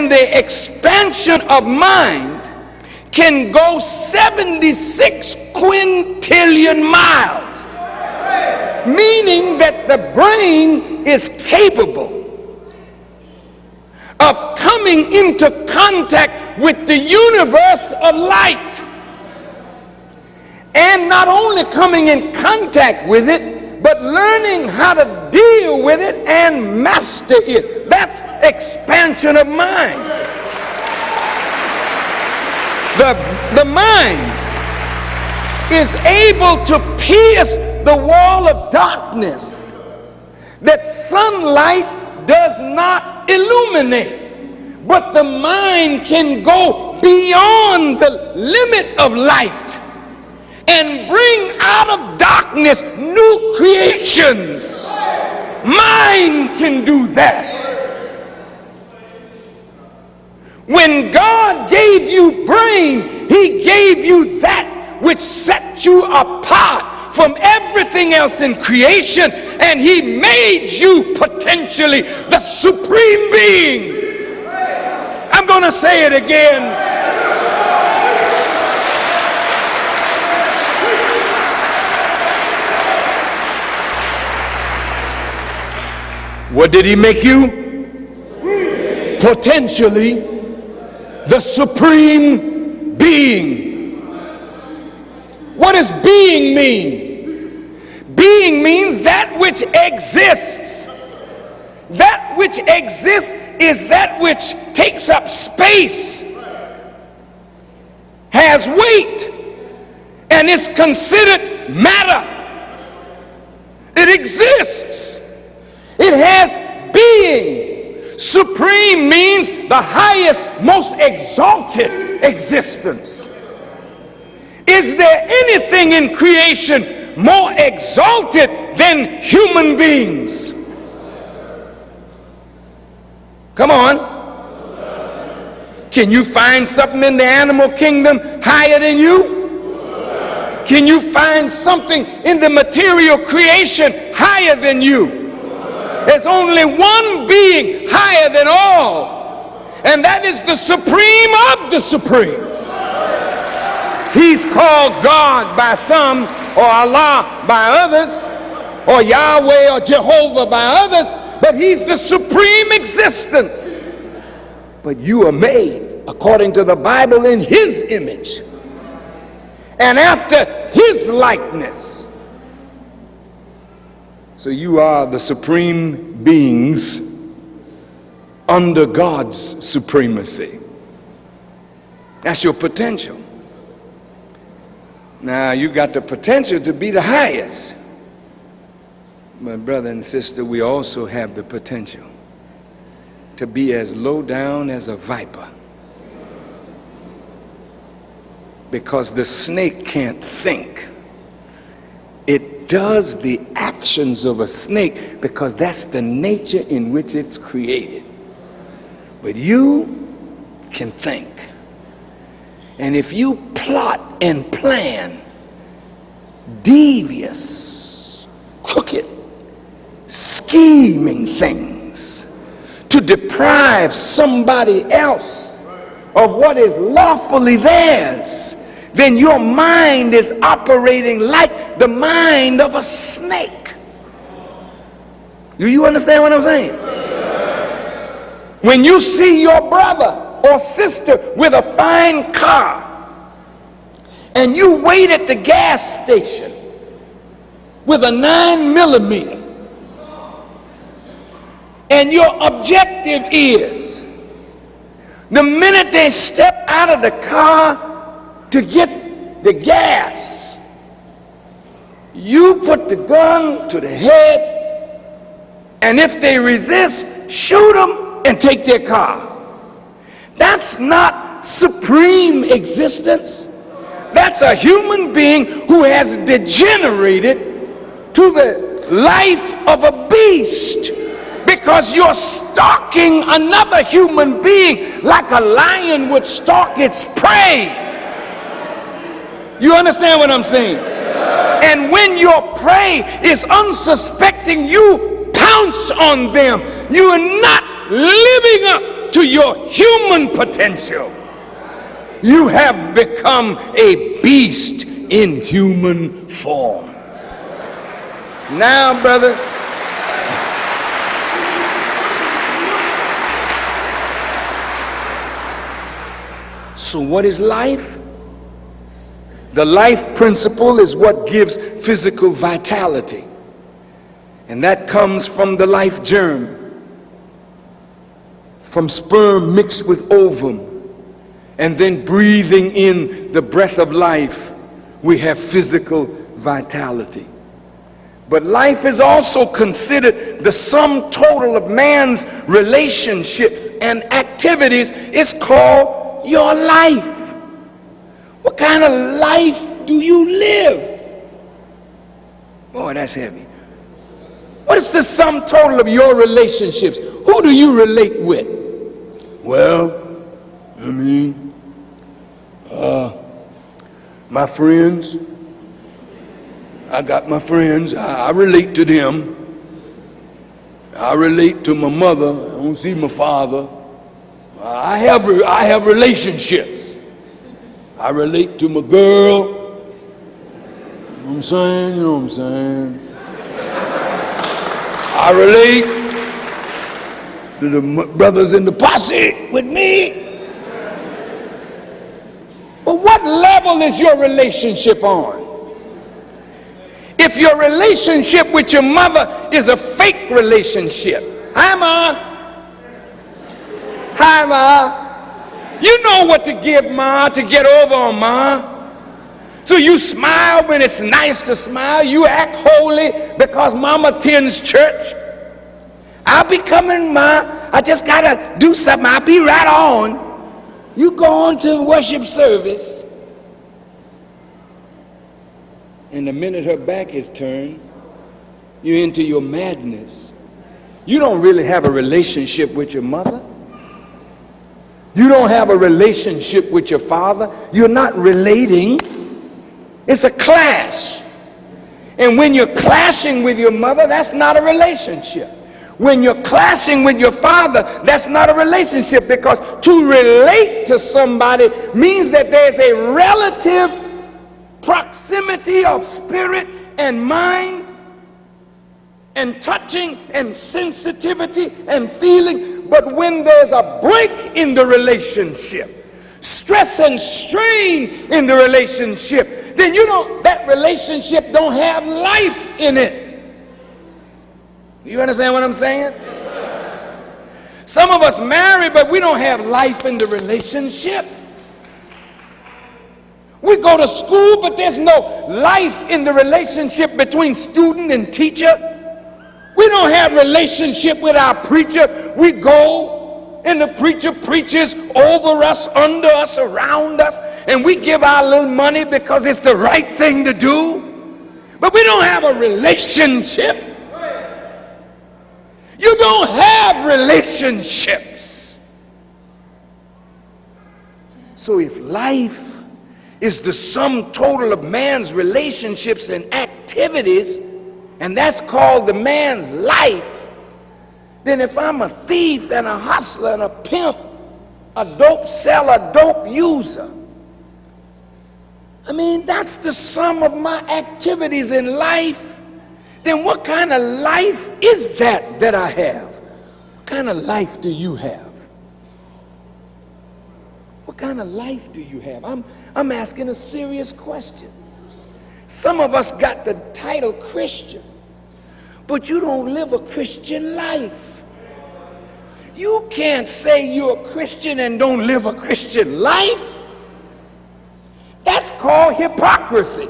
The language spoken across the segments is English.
and the expansion of mind can go 76 quintillion miles, meaning that the brain is capable of coming into contact with the universe of light, and not only coming in contact with it, but learning how to deal with it and master it. That's expansion of mind. The mind is able to pierce the wall of darkness that sunlight does not illuminate, but the mind can go beyond the limit of light and bring out of darkness new creations. Mind can do that. When God gave you brain, he gave you that which set you apart from everything else in creation, and he made you potentially the supreme being. I'm going to say it again. What did he make you? Potentially the supreme being. What does being mean? Being means that which exists. That which exists is that which takes up space, has weight, and is considered matter. It exists. It has being. Supreme means the highest, most exalted existence. Is there anything in creation more exalted than human beings? Come on. Can you find something in the animal kingdom higher than you? Can you find something in the material creation higher than you? There's only one being higher than all, and that is the supreme of the supremes. He's called God by some, or Allah by others, or Yahweh or Jehovah by others, but he's the supreme existence. But you are made, according to the Bible, in his image and after his likeness. So you are the supreme beings under God's supremacy. That's your potential. Now you got the potential to be the highest. My brother and sister, we also have the potential to be as low down as a viper. Because the snake can't think. It does the actions of a snake because that's the nature in which it's created. But you can think. And if you plot and plan devious, crooked, scheming things to deprive somebody else of what is lawfully theirs, then your mind is operating like the mind of a snake. Do you understand what I'm saying? When you see your brother or sister with a fine car and you wait at the gas station with a 9mm, and your objective is the minute they step out of the car to get the gas, you put the gun to the head, and if they resist, shoot them and take their car. That's not supreme existence. That's a human being who has degenerated to the life of a beast, because you're stalking another human being like a lion would stalk its prey. You understand what I'm saying? And when your prey is unsuspecting, you pounce on them. You are not living up to your human potential, you have become a beast in human form. Now, brothers, so what is life? The life principle is what gives physical vitality, and that comes from the life germ, from sperm mixed with ovum, and then breathing in the breath of life, we have physical vitality. But life is also considered the sum total of man's relationships and activities. Is called your life. What kind of life do you live? Boy, that's heavy. What is the sum total of your relationships? Who do you relate with? Well, my friends. I got my friends. I relate to them. I relate to my mother. I don't see my father. I have relationships. I relate to my girl. You know what I'm saying? You know what I'm saying? I relate to the brothers in the posse with me. But what level is your relationship on? If your relationship with your mother is a fake relationship, hi ma, hi ma, you know what to give ma to get over on ma. So you smile when it's nice to smile. You act holy because mama attends church. I'll be coming, ma. I just gotta do something. I'll be right on. You go on to worship service, and the minute her back is turned, you're into your madness. You don't really have a relationship with your mother. You don't have a relationship with your father. You're not relating. It's a clash. And when you're clashing with your mother, that's not a relationship. When you're clashing with your father, that's not a relationship, because to relate to somebody means that there's a relative proximity of spirit and mind and touching and sensitivity and feeling. But when there's a break in the relationship, stress and strain in the relationship, then that relationship don't have life in it. You understand what I'm saying? Some of us married, but we don't have life in the relationship. We go to school, but there's no life in the relationship between student and teacher. We don't have relationship with our preacher. We go and the preacher preaches over us, under us, around us, and we give our little money because it's the right thing to do. But we don't have a relationship. You don't have relationships. So if life is the sum total of man's relationships and activities, and that's called the man's life, then if I'm a thief and a hustler and a pimp, a dope seller, dope user, that's the sum of my activities in life. Then what kind of life is that I have? What kind of life do you have? What kind of life do you have? I'm asking a serious question. Some of us got the title Christian, but you don't live a Christian life. You can't say you're a Christian and don't live a Christian life. That's called hypocrisy.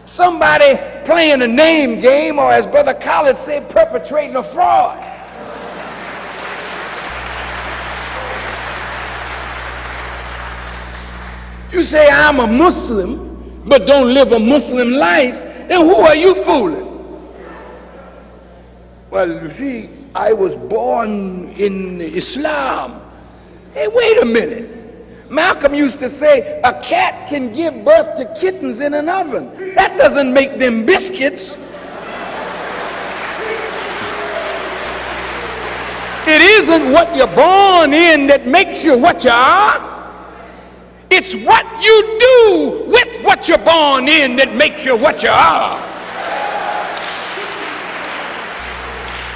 Somebody playing a name game, or as Brother Collins said, perpetrating a fraud. You say, I'm a Muslim, but don't live a Muslim life, then who are you fooling? Well, you see, I was born in Islam. Hey, wait a minute. Malcolm used to say, a cat can give birth to kittens in an oven. That doesn't make them biscuits. It isn't what you're born in that makes you what you are. It's what you do with what you're born in that makes you what you are.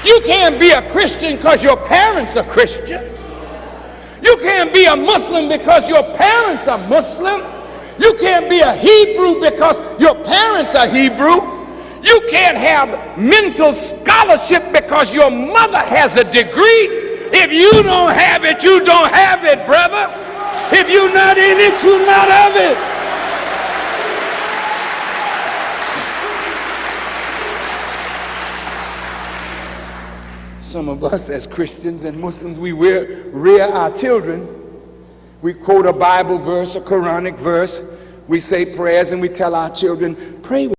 You can't be a Christian because your parents are Christians. You can't be a Muslim because your parents are Muslim. You can't be a Hebrew because your parents are Hebrew. You can't have mental scholarship because your mother has a degree. If you don't have it, you don't have it, brother. If you're not in it, you're not of it. Some of us as Christians and Muslims, we rear our children. We quote a Bible verse, a Quranic verse. We say prayers and we tell our children, pray with